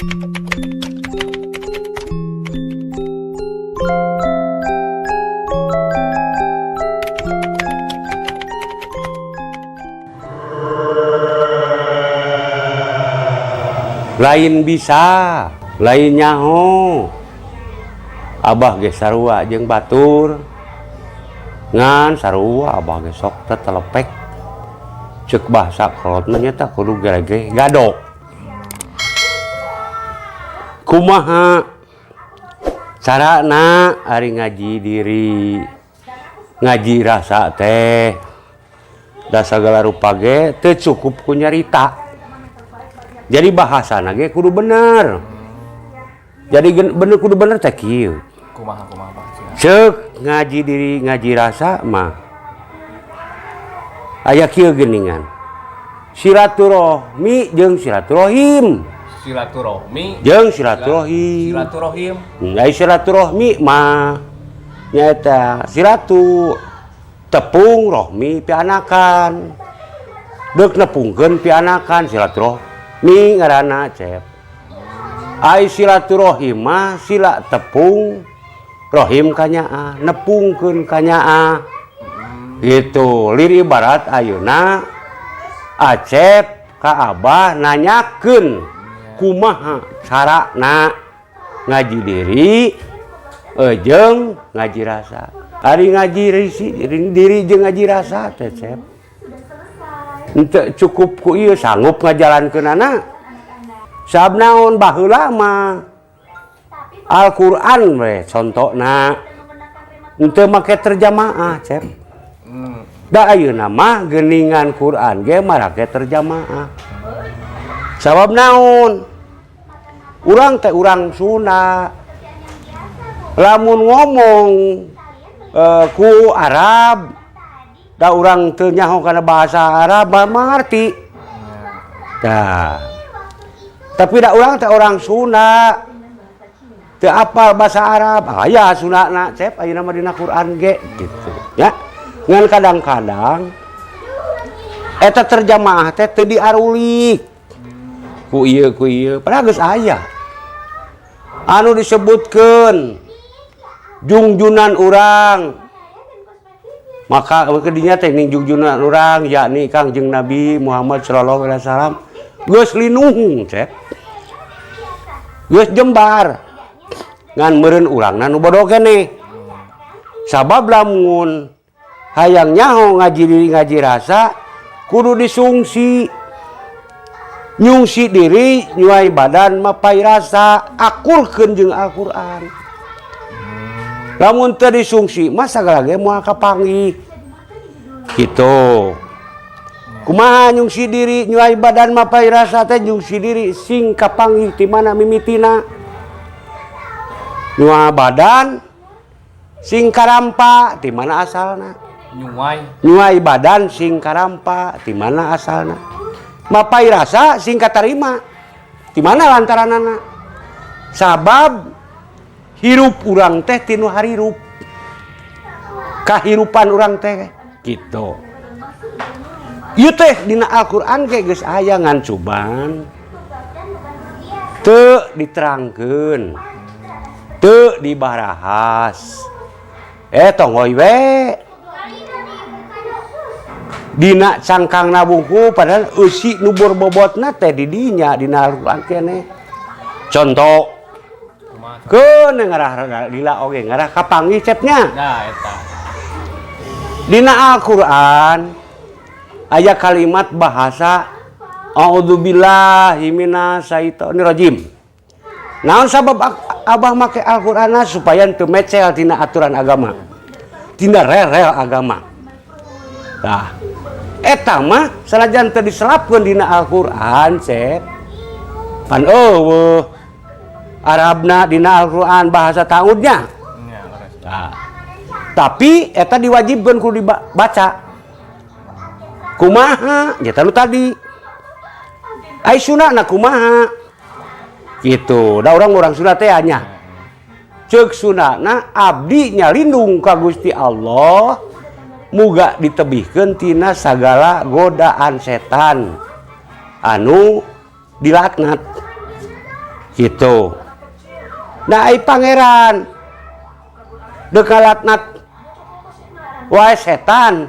Lain bisa, lain nyaho. Abah ge sarua jeung batur. Ngan sarua abah ge sok teh telepek. Ceuk bahasa kolot mah nya teh kudu gerege gadok. Kumaha carana ari ngaji diri, ngaji rasa teh da sagala rupa ge teu cukup ku nyarita. Jadi bahasana ge kudu bener. Jadi bener kudu bener teh kieu. Kumaha Ceuk ngaji diri ngaji rasa mah aya kieu geuningan. Silaturahmi jeung silaturahim. Silaturahmi Jeung silaturahim. Silaturahim. Ai silaturahmi mah nyaeta silatu tepung rohmi pianakan. Deuk nepungkeun pianakan silaturahmi ngaranna cep. Ai silaturahim mah sila tepung rohim kanyaa nepungkeun kanyaa. Gitu lir ibarat ayeuna Acep ka Abah nanyakeun kumaha carana ngaji diri jeung ngaji rasa. Ari ngaji diri jeung ngaji rasa teh Cep. Henteu cukup ku ieu sanggup ngajalankeunana. Sabab naon baheula mah Al-Qur'an we contona. Henteu make terjemaah Cep. Da ayeuna mah geuningan Quran ge make terjemaah. Sabab naon? Urang teh urang Sunda. Lamun ngomong ku Arab, da urang teu nyaho kana bahasa Arab mengerti. Tah. Tapi da urang teh orang Sunda. Teu apal bahasa Arab. Aya Sundana Cep ayeuna mah dina Quran ge gitu. Ya. Ngan kadang-kadang eta terjemaah teh teu diarulik ku ieu padahal geus aya anu disebutkeun jungjunan urang maka kedinya teh ning jungjunan urang yakni Kangjeng Nabi Muhammad sallallahu alaihi wasallam geus linuhung Cep geus jembar ngan meureun urangna nu bodoh keneh sabab lamun hayang nyaho ngaji diri ngaji rasa kudu disungsi nyungsi diri nyuai badan mapai rasa akulkeun jeung Al-Qur'an. Lamun teu disungsi mah sagala ge moal kapanggih. Kitu. Kumaha nyungsi diri nyuai badan mapai rasa teh nyungsi diri sing kapanggih ti mana mimitina. Nyuai badan sing karampa ti mana asalna? Nyuai badan sing karampa ti mana asalna mapai rasa sing katarima ti mana lantaranana sabab hirup urang teh tinu harirup kahirupan urang teh kitu ieu teh dina Al-Qur'an ge geus aya ngan cuban teu diterangkeun teu dibarahas tong hoy we dina cangkang nabungku padahal eusi nu borbobotna teh di dinya dina Al-Qur'an keneh. Contoh keun ngarah lila oge ngarah kapanggih cepnya. Nah eta. Dina Al-Qur'an aya kalimat bahasa a'udzubillahi minasyaitonir rajim. Naon sabab Abah make Al-Qur'anna supaya teu mecel tina aturan agama. Tina rel agama. Tah eta mah sanajan teu diselapkeun dina Al-Qur'an Cep pan eueuh Arabna dina Al-Qur'an bahasa taudnya nah, tapi eta diwajibkeun kudu dibaca kumaha nya nu tadi ai sunana kumaha kitu da urang Sunda teh nya ceuk sunana abdi nyalindung ka Gusti Allah muga ditebihkeun tina sagala godaan setan anu dilaknat gitu. Nah ai pangeran dekalatna wae setan.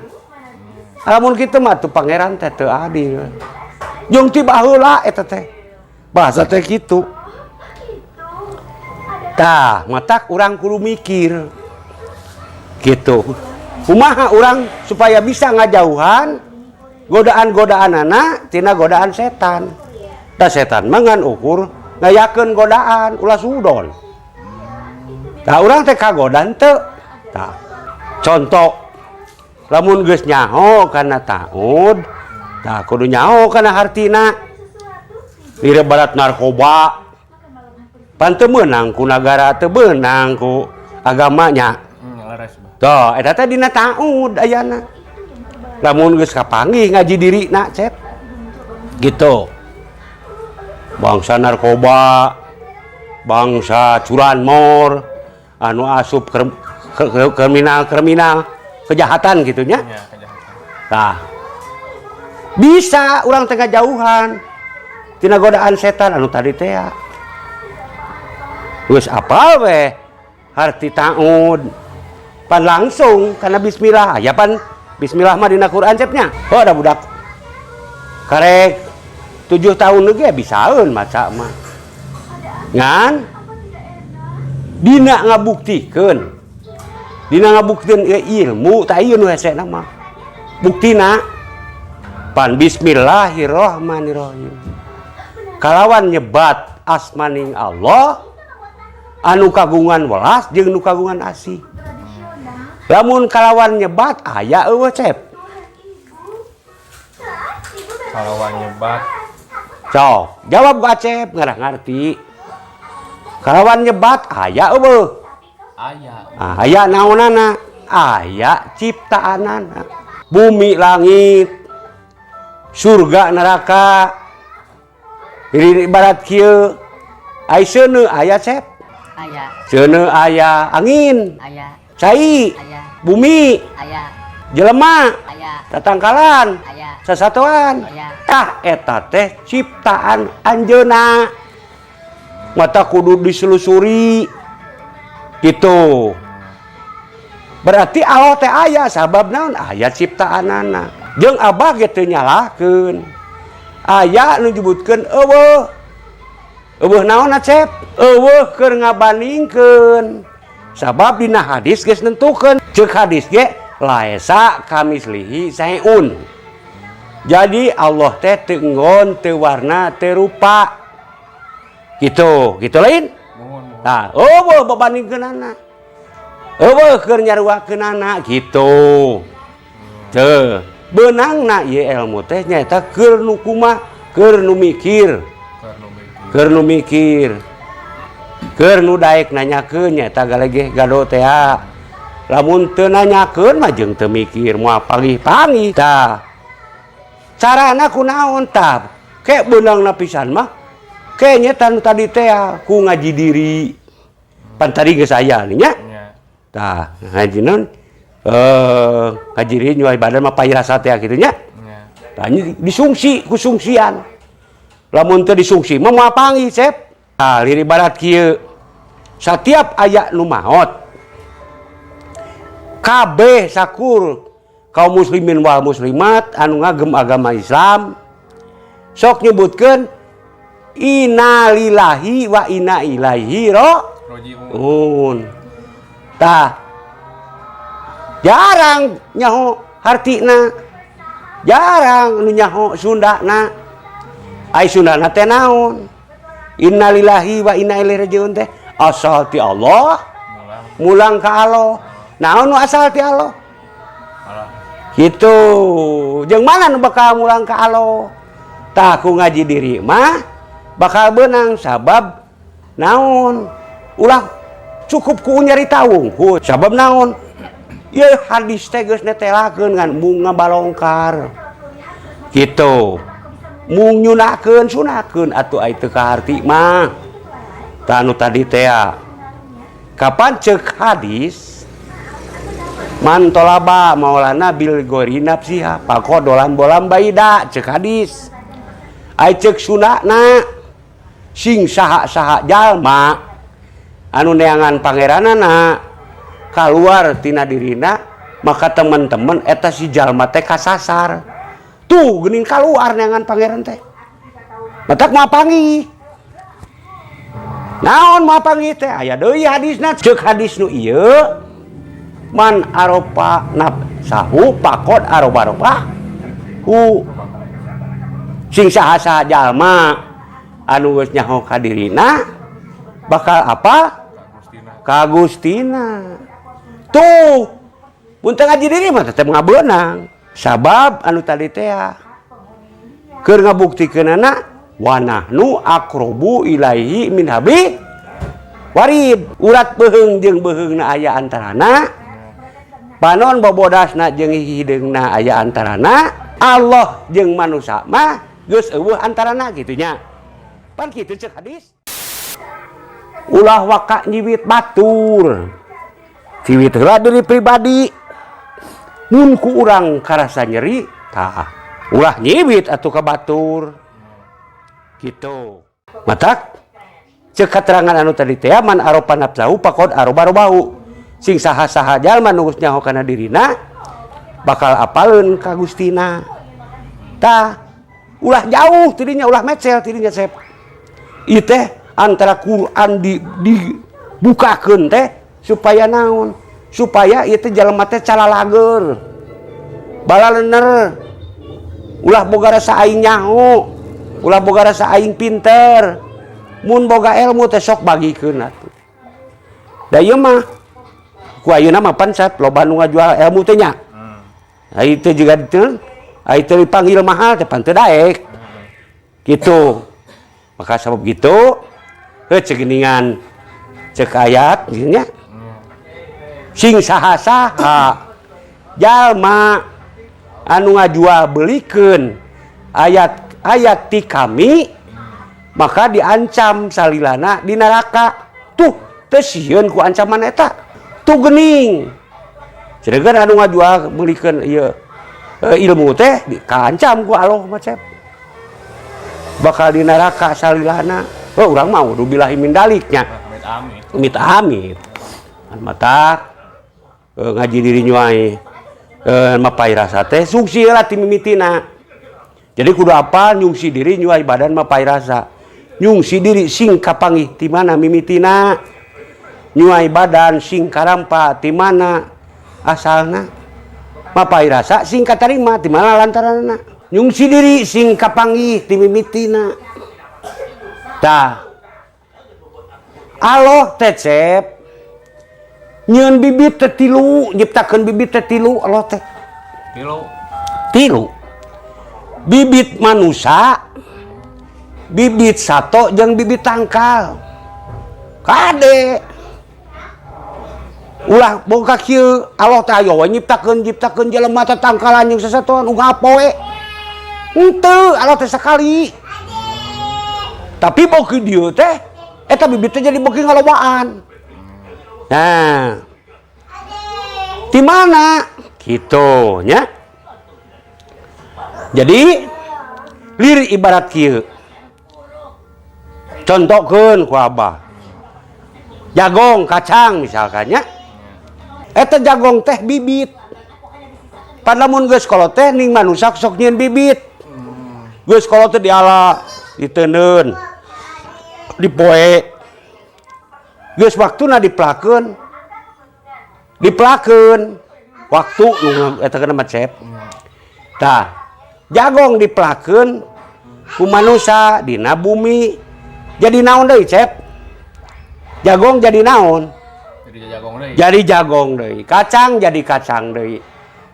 Lamun kitu mah tuh pangeran teh teu adil. Jeung ti baheula eta teh. Bahasa teh kitu. Tah, matak urang kudu mikir. Gitu. Kumaha urang supaya bisa ngajauhan godaan-godaanana tina godaan setan. Tah setan mah ngan ukur ngayakeun godaan ulah sudon. Tah urang teh kagodan teu? Tah. Contoh lamun geus nyaho kana taud, tah kudu nyaho kana hartina. Direbarat narkoba. Pan teu meunang ku nagara, teu beunang ku agamanya. Tuh, eta teh dina taud ayana. Lamun geus kapanggih ngaji dirina, cep. Gitu. Bangsa narkoba, bangsa curanmor, anu asup kriminal kejahatan gitunya. Tah. Bisa urang tengah jauhan tina godaan setan anu tadi teh. Geus apal we harti taud. Pan langsung kana bismillah. Ya pan bismillah mah dina Quran cepnya. Oh ada budak karek 7 tahun lagi bisaeun maca mah. Ngan dina ngabuktikeun. Dina ngabuktikeun ilmu tah ieu nu hese mah. Buktina pan bismillahirrahmanirrahim. Kalawan nyebat asmaning Allah anu kagungan welas jeung nu kagungan asih. Lamun kalawan nyebat aya eueuh cep. Kalawan nyebat. Sok, jawab Acep ngarah ngarti. Kalawan nyebat aya eueuh. Aya. Aya naonana? Aya ciptaanana. Bumi langit, surga neraka. Ibarat kieu. Ai seuneu aya cep? Aya. Seuneu aya angin. Aya. Cai. Aya. Bumi. Aya. Jelema. Aya. Tatangkalan. Aya. Sasatuan. Aya. Tah eta teh ciptaan anjeunna. Mata kudu diselusuri. Gitu. Berarti Allah teh aya sabab naon? Aya ciptaanana. Jeung Abah ge teu nyalahkeun. Aya nu nyebutkeun eueuh. Eueuh naon Acep? Eueuh keur ngabandingkeun. Sabab dina hadis geus nentukeun. Ceuk hadis ge laesa kamislihi saeun. Jadi Allah teh teu enggon, teu warna, teu rupa. Gitu lain. Nah, eueuh babandingkeunana. Eueuh keur nyaruakeunana gitu. Teu, beunangna ieu ilmu teh nyaeta keur nu kumaha, keur nu mikir. Keur nu mikir. Keur nu daek nanyakeun nyaeta galegeh gado teh. Lamun teu nanyakeun mah jeung teu mikir moal panggih-panggih tah. Carana kunaon tah? Ke beunangna pisan mah ke nyata nu tadi teh ku ngaji diri. Pan tadi geus aya nya. Tah, ngaji naon? Ngaji diri nyuai badan mah pairasa teh kitu nya. Tah disungsi ku sungsian. Lamun teu disungsi mah moal panggih cep. Tah liri barat kieu. Satiap aya nu maot kabeh sakur kaum muslimin wal muslimat anu ngagem agama Islam sok nyebutkeun inna lillahi wa inna ilaihi raji'un. Tah jarang nyaho hartina, jarang nu nyaho Sundana. Ai Sundana teh naon? Inna lillahi wa inna ilaihi raji'un teh asal ti Allah mulang ka Allah. Naon nu asal ti Allah? Gitu. Jeung mana nu bakal mulang ka Allah? Tah ku ngaji diri mah bakal beunang sabab naon? Ulah cukup ku nyarita wungkul. Sabab naon? Ieu hadis teh geus netelakeun ngan bunga balongkar. Gitu. Mung nyunakeun sunakeun atuh ai teu kaharti mah. Tah anu tadi teh kapan ceuk hadis man tolaba maulana bil gori nafsiha pakodolan bolam baida ceuk hadis ai ceuk sunana sing saha-saha jalma anu neangan pangeranana keluar tina dirina, maka teman-teman eta si jalma teh kasasar. Tuh geuning keluar neangan pangeran teh. Matak mapangi. Naon mapangi teh? Aya deui hadisna, ceuk hadis nu ieu. Man aropa nafsahu pakod aroba-roba. Sing saha-saha jalma anu geus nyaho ka dirina bakal apa? Kagustina. Tuh, punten ngaji diri mah tetep ngabeunang. Sabab anu tadi teh keur ngabuktikeunana wa nahnu aqrabu ilaihi min hablil warid. Urat beheung jeung beheungna aya antarana. Panon bobodasna jeung hideungna aya antarana. Allah jeung manusia mah geus eueuh antarana kitu nya. Pan kitu ceuk hadis. Ulah waka nyiwit batur. Ciwit heula diri pribadi. Mun ku urang karasa nyeri, tah ulah nyiwit atuh ka batur. Gitu. Matak ceuk katerangan anu tadi teh man aropa nafsahu faqad aroba-robau. Sing saha-saha jalma nu geus nyaho kana dirina bakal apaleun ka Gustina. Tah ulah jauh tidinya, ulah mecel tidinya Sep. Ieu teh antara Quran dibukakeun teh supaya naon? Supaya ieu teh jalma teh calalager. Balalener. Ulah boga rasa aing nyaho. Ulah boga rasa aing pinter. Mun boga ilmu teh sok bagikeun atuh. Da ieu mah ku ayeuna mah pansat loba nu ngajual ilmu teh nya. Ai teh juga teu ai teh dipanggil mahal teh pan teu daek. Kitu. Maka sabab gitu ceuk geuningan ceuk ayat nya. Sing saha-saha jalma anu ngajual belikeun ayat ti kami maka diancam salilana di neraka. Tuh teu sieun ku ancaman eta. Tuh geuning. Sedangkan anu ngajual belikeun ieu ilmu teh dikancam ku Allah macet. Bakal di neraka salilana. Oh urang mah udah bilahi min daliknya. Amit-amit. An matak ngaji diri nyuai mapai rasa teh sungsi lah ti mimitina. Jadi kudu apa nyungsi diri nyuai badan mapai rasa. Nyungsi diri sing kapanggih ti mana mimitina. Nyuai badan sing karampa ti mana asalna. Mapai rasa sing katarima ti mana lantaranna. Nyungsi diri sing kapanggih ti mimitina. Tah Allah teh Cep nyieun bibit teh tilu, nyiptakeun bibit teh tilu Allah teh. Tilu. Bibit manusia, bibit sato jeung bibit tangkal. Kade. Ulah boga kieu Allah teh aya we nyiptakeun jelema teh tangkalan jeung sasatoan uga apoe. Henteu Allah teh sakali. Tapi boki dieu teh eta bibit teh jadi boki ngalobaan. Nah. Di mana? Kitu nya. Jadi lirik ibarat kieu. Contohkeun ku Abah. Jagong, kacang misalkan nya. Eta jagong teh bibit. Padamun geus kolot teh ning manusia sok nyieun bibit. Geus kolot teh diala, diteuneun, dipoe. Geus waktuna diplakeun. Waktu nu eta kana macet. Tah, jagong diplakeun ku manusia dina bumi. Jadi naon deui, Cep? Jagong jadi naon? Jadi jagong deui. Kacang jadi kacang deui.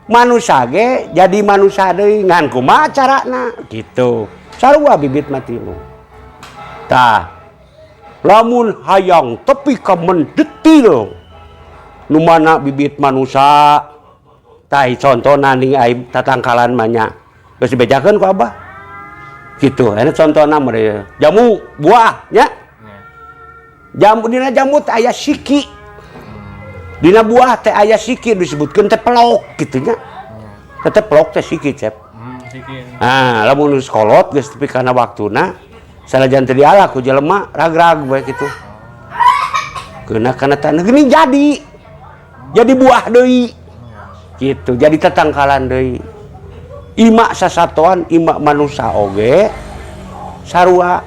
Manusia ge jadi manusia deui. Ngan kumaha carana? Gitu. Sarua bibit mah tilu. Tah, lamun hayang tepi ka mendetil nu mana bibit manusia tah contona ning ai tatangkalan mah nya geus dibejakeun ku Abah kitu aya contona mah jamu buah nya jamu dina jamu teh aya siki dina buah teh aya siki disebutkeun teh pelok kitu nya teh pelok teh siki Cep. Nah lamun geus kolot geus tepi kana waktuna Salajan teu dialah ku jelema ragrag we kitu. Keuna kana tanah geuning jadi buah deui. Gitu, jadi tatangkalan deui. Ima sasatoan, ima manusia oge sarua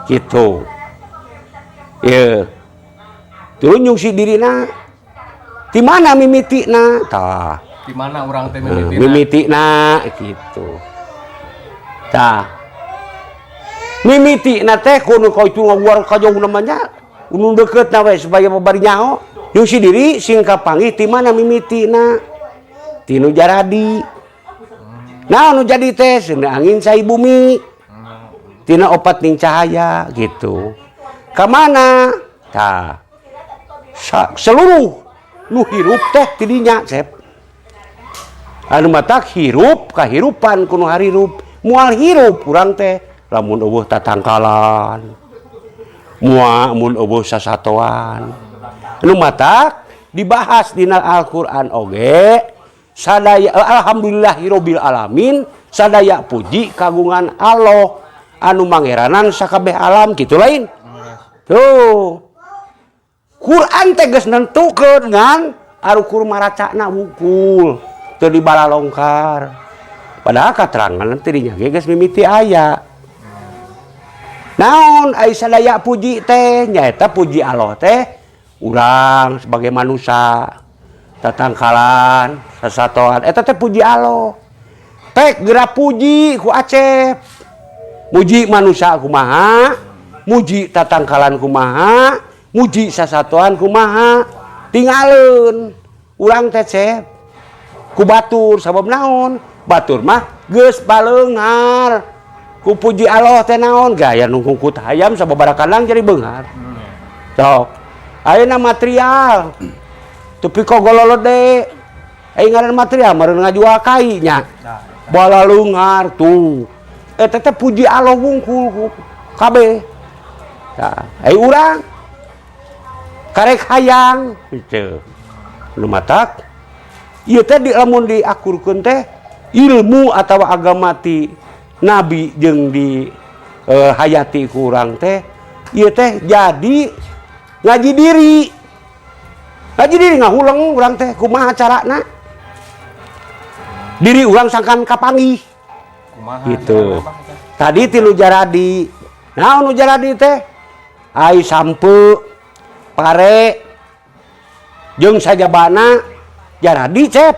gitu. Ye. Tunjuk si dirina. Di mana mimitina? Tah. Di mana urang teh mimitina? Mimitina gitu. Tah. Mimitina teh kudu kau itu ngawar ka jauh namanya. Unu deket na we supaya babari nyaho. Yung si diri sing kapanggih ti mana mimitina? Tinu jaradi. Nah nu jadi teh seuneu angin sai bumi. Tina opat ning cahaya gitu. Ka mana? Tah. Seluruh nu hirup teh ti dinya, Cep. Anu matak hirup kahirupan kuno harirup. Moal hirup urang teh lamun eueuh tatangkalan. Mun eueuh sasatoan. Anu matak dibahas dina Al-Qur'an oge sadaya alhamdulillahirabbil alamin sadaya puji kagungan Allah anu mangeranan sakabeh alam kitu lain. Tuh. Quran teh geus nentukeun ngan arukur maracana wungkul teu dibalalongkar. Padahal katerangan teh dinya ge geus mimiti aya. Naon ai sadaya puji teh nyaeta puji Allah teh urang sebagai manusia tatangkalan sasatoan eta teh puji Allah. Pek geura puji ku Acep. Muji manusia kumaha, muji tatangkalan kumaha, muji sasatoan kumaha. Tinggalin urang teh Cep. Ku batur sabab naon? Batur mah geus baleunghar. Ku puji Allah teh naon gaya nungkungkut hayam sababarakanang jadi beunghar. Sok. Ayeuna material. Tapi kok gololode. Aya ngaran material meureun ngajual kai nya. Balaleunghar tuh. Eta teh puji Allah wungkul kabeh. Tah, ai urang karek hayang kitu. Nu matak ieu teh lamun diakurkeun teh ilmu atawa agama ti Nabi jeung di hayati ku urang teh ieu teh jadi ngaji diri. Ngaji diri ngahuleng urang teh kumaha carana. Diri urang sangkan kapanggih. Kumaha gitu. Tadi ti nu jaradi. Naon nu jaradi teh? Ai sampeu, pare jeung sajabana jaradi Cep.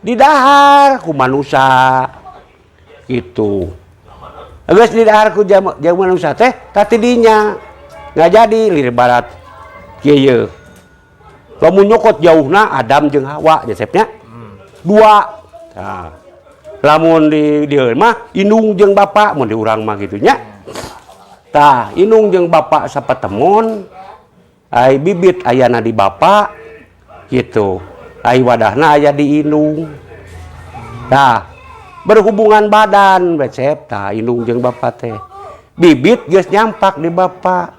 Di dahar ku manusia gitu. Geus di dahar ku jeung manusia teh tati dinya nggak jadi lir barat kieu. Lamun nyokot jauhna Adam jeung Hawa Josepnya. Dua. Nah, lamun di dieu mah indung jeung bapa mun di urang mah kitu nya. Tah, indung jeung bapa sapatemon ai bibit ayana di bapa gitu. Ai wadahna aya di indung. Tah, berhubungan badan becep tah indung jeung bapa teh. Bibit geus nyampak di bapa.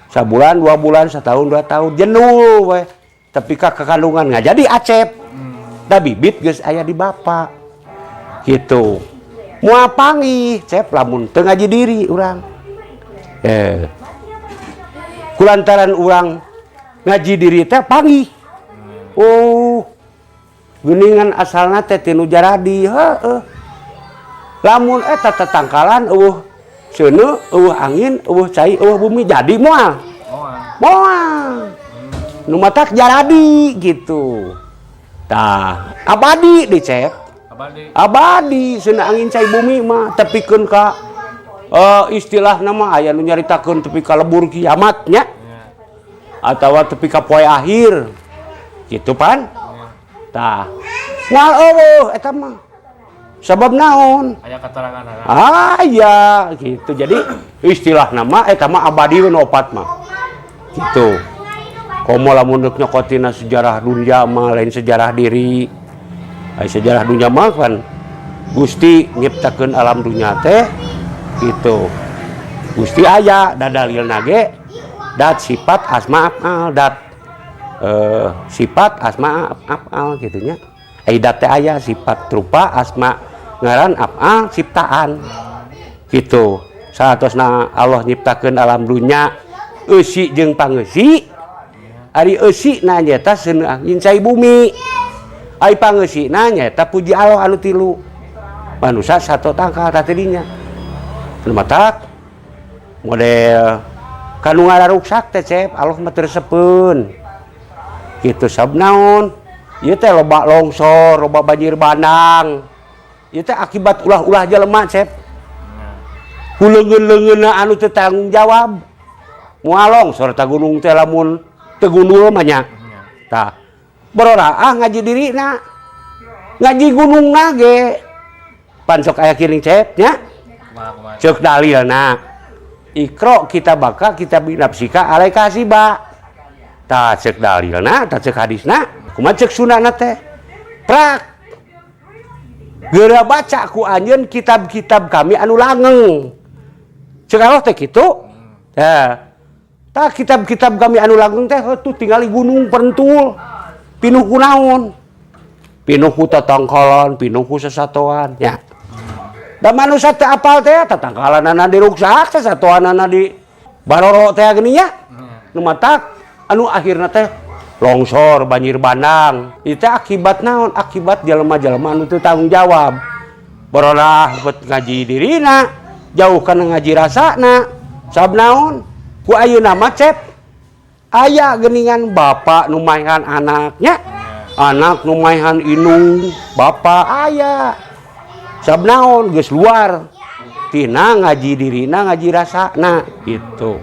Sabulan, 2 bulan, setahun, 2 tahun jenuh we. Tapi ka kandungan nggak jadi Acep. Da bibit geus aya di bapa. Gitu. Moal panggih Cep lamun teu ngaji diri urang. Kulantaran urang ngaji diri teh panggih. Oh, geuningan asalna teh tinu jaradi, heueuh. Lamun eta tatangkalan eueuh seuneu, eueuh angin, eueuh cai, eueuh bumi jadi moal. Moal. Nu matak jaradi gitu. Tah, abadi di Cep. Abadi seuneu angin cai bumi mah tepikeun ka istilah nama aya nu nyaritakeun tepi ka lebur kiamat nya. Atawa tepi ka poe akhir. Gitu pan? Tah. Moal eueuh eta mah. Sabab naon? Aya kateranganna. Aya gitu. Jadi istilah nama eta mah abadi we opat mah. Gitu. Komo lamun deuk nyokotina sejarah dunya mah lain sejarah diri. Ai sejarah dunya mah kan Gusti nyiptakeun alam dunya teh gitu. Gusti aya da dalilna ge dat sifat asma afal dat sifat asma afal gitu nya. Ai dat teh aya sifat rupa asma ngaran afal ciptaan. gitu. Saatosna Allah nyiptakeun alam dunya eusi jeung pangeusi. Ari eusina nyaeta seuneung angin cai bumi. Ai pangeusina nyaeta puji Allah anu tilu. Manusia satu tangkal teh dinya. Nu matak model kanu ngararuksak teh Cep, Allah mah teu resepeun. Kitu sabab naon? Ieu teh loba longsor, loba banjir bandang. Ieu teh akibat ulah-ulah jelema Cep. Kuleungeun-leungeunna anu teu tanggung jawab. Moal longsor ta gunung teh lamun teu gundul mah nya. Tah. Beroraah ngaji dirina. Ngaji gunungna ge. Pan sok aya kiring Cep nya. Ceuk dalilna. Iqra kitabaka kitab nafsika alaika hasiba. Tah ceuk dalilna, tah ceuk hadisna, kumaha ceuk sunana teh. Prak. Geura baca ku anjeun kitab-kitab kami anu langgeng. Ceuk Allah teh kitu. Tah. Tah kitab-kitab kami anu langgeng teh heuh tingali gunung pentul. Pinuh ku naon? Pinuh ku tatangkalan, pinuh ku sasatoan nya. Da manusia teh apal teh tatangkalanana diruksak teh satoanana di baroro teh geuning nya. Nu matak anu akhirna teh longsor, banjir bandang. Itu akibat naon? Akibat jelema-jelema anu teu tanggung jawab. Barorah bet ngaji dirina, jauh kana ngaji rasana. Sabab naon? Ku ayeuna mah Cep aya geuningan bapa nu maehan anaknya. Anak nu maehan indung bapa aya. Sabab naon geus luar tina ngaji dirina ngaji rasana gitu.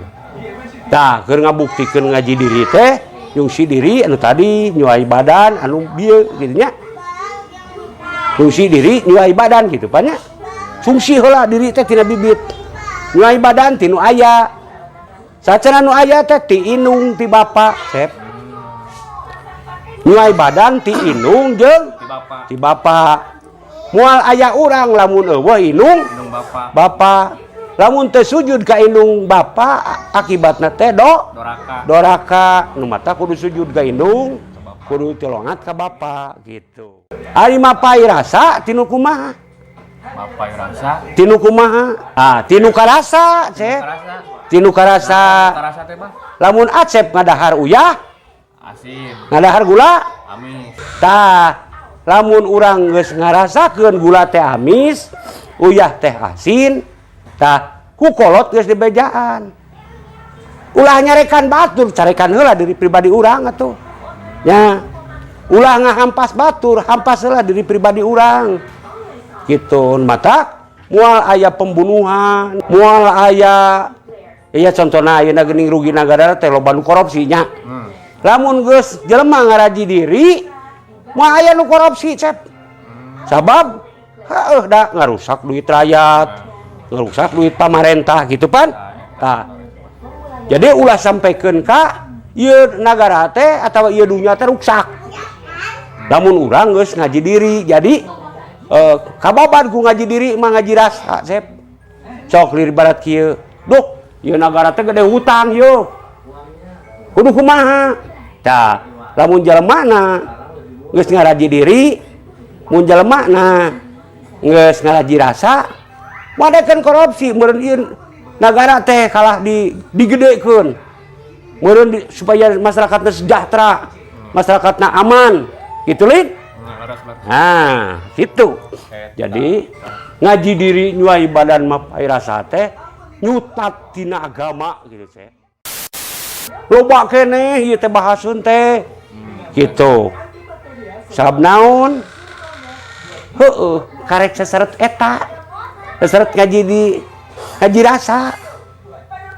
Tah keur ngabuktikeun ngaji diri teh nyungsi diri anu tadi nyuai badan anu bieu kitu nya. Nyungsi diri nyuai badan gitu pan nya. Fungsi heula diri teh tina bibit. Nyuai badan tinu aya. Sacenah nu aya teh ti indung ti bapa Cep. Nyuai badan ti indung jeung ti bapa. Moal aya urang lamun eueuh indung bapa. Lamun teu sujud ka indung bapa akibatna teh doraka. Nu mata kudu sujud ka indung, kudu tilongat ka bapa gitu. Ari mapai rasa tinu kumaha? Mapai rasa. Tinu kumaha? Ah, tinu karasa, Cep. Tinu karasa. Karasa teh mah. Lamun Acep ngadahar uyah, asin. ngadahar gula, Amis. tah lamun urang geus ngarasakeun gula teh amis, uyah teh asin, tah ku kolot geus dibejaan. Ulah nyarekan batur, carekan heula diri pribadi urang atuh. Nya. Ulah ngahampas batur, hampas heula diri pribadi urang. Kitu mata moal aya pembunuhan, moal aya contohna ayeuna geuning rugi nagara teh loba nu korupsi nya. Lamun geus jelema ngaraji diri moal aya nu korupsi Cep. Sabab heuh da ngarusak duit rakyat, ngarusak duit pamarentah gitu pan. Tah. Jadi ulah sampaikeun ka ieu nagara teh atawa ieu dunya teh ruksak. Lamun urang geus ngaji diri, jadi kababan ku ngaji diri mah ngaji rasa Cep. Sok lir barat kieu. Duh, ieu nagara teh gede hutang yeuh. Kudu kumaha? Tah, lamun jalemana geus ngaraji diri, mun jalemana geus ngaraji rasa, madakeun korupsi meureun ieu nagara teh kalah digedekeun. Meureun supaya masyarakatna sejahtera, masyarakatna aman. Gitu lin? Nah, gitu. Jadi ngaji diri nyuai badan mapai rasa teh nyutat tina agama gitu Cep. Loba keneh ieu teh bahaseun teh. Gitu. Sabab naon? Heueuh, karek saseret eta. Saseret ngaji rasa.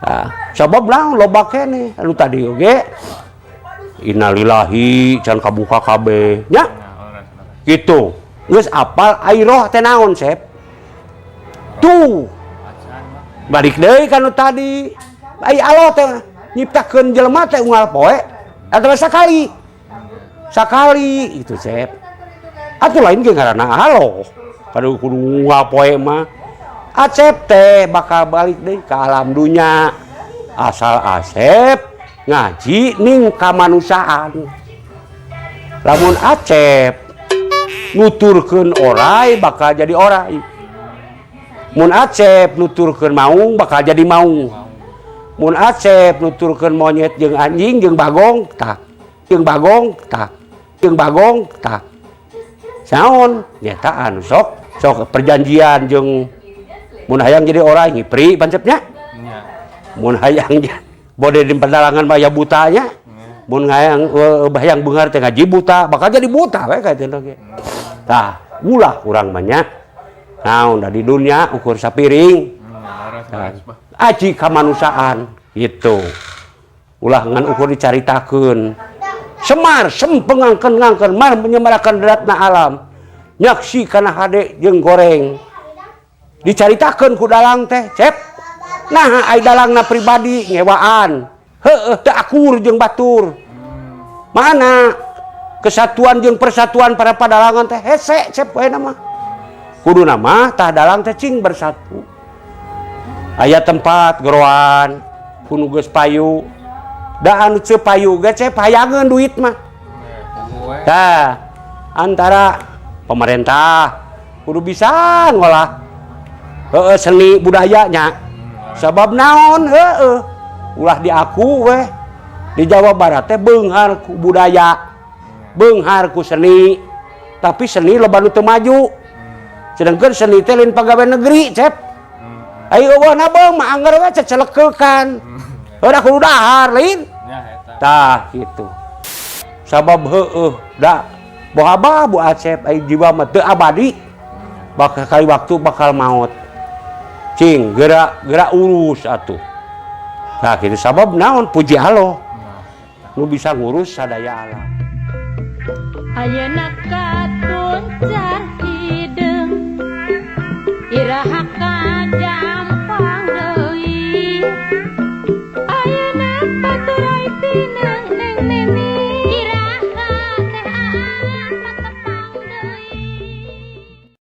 Nah, sabab naon loba keneh anu tadi oge. Innalillahi can kabuka kabeh nya. Gitu. Geus apal ai roh teh naon Cep? Tuh. Balik deui ka nu tadi. Ai Allah teh nyiptakeun jelema teh unggal poe atawa sakali. Sakali itu Cep. Atuh lain ge ngaranna Allah. Kadu kudu unggal poe mah. Acep teh bakal balik deui ka alam dunya. Asal Acep ngaji ning kamanusiaan. Lamun Acep nuturkeun orai bakal jadi orai. Mun Acep nuturkeun maung bakal jadi maung. Mun Acep nuturkeun monyet jeung anjing jeung bagong tak. Jeung bagong tak. Jeung bagong tak. Saon? Nyata anu sok perjanjian jeung mun hayang jadi orang ngipri pancetnya. Nya. Mun hayang bode di pedalangan maya butanya. Mun hayang hayang beungar teh ngaji buta bakal jadi buta we kaiteuna ge. Tah, ulah urang mah nya. Naon da di dunia ukur sapiring. Aji kamanusiaan gitu. Ulah ngan ukur dicaritakeun. Semar sempengangkeun-ngangkeun mar menyemarakan daratna alam. Nyaksi kana hade jeung goreng. Dicaritakeun ku dalang teh, cep. Nah, ai dalangna pribadi ngewaan. Heueuh teu akur jeung batur. Mana kesatuan jeung persatuan para padalangan teh hese cep we mah. Kuduna mah tah dalang teh cing bersatu. Aya tempat geroan kudu geus payu. Da anu teu payu ge cep hayangeun duit mah. Tah antara pemerintah kudu bisa ngolah seni budayanya. Sabab naon heueuh ulah diaku we di Jawa Barat teh beunghar ku budaya, beunghar ku seni, tapi seni loba nu teu maju. Sedangkan seni teh lain pagawe negeri, cep. Ayo eueuhna beung mah anggar we cecelekeukan. Udah kudu dahar lain. Tah kitu. Sabab heueuh da bohaba Bu Acep ai jiwa mah teu abadi. Bakal kali waktu bakal maot. Cing gerak urus atuh. Nah kitu sabab naon puji Allah. Nu bisa ngurus sadaya alam. Ayeuna katuncar hideung. Iraha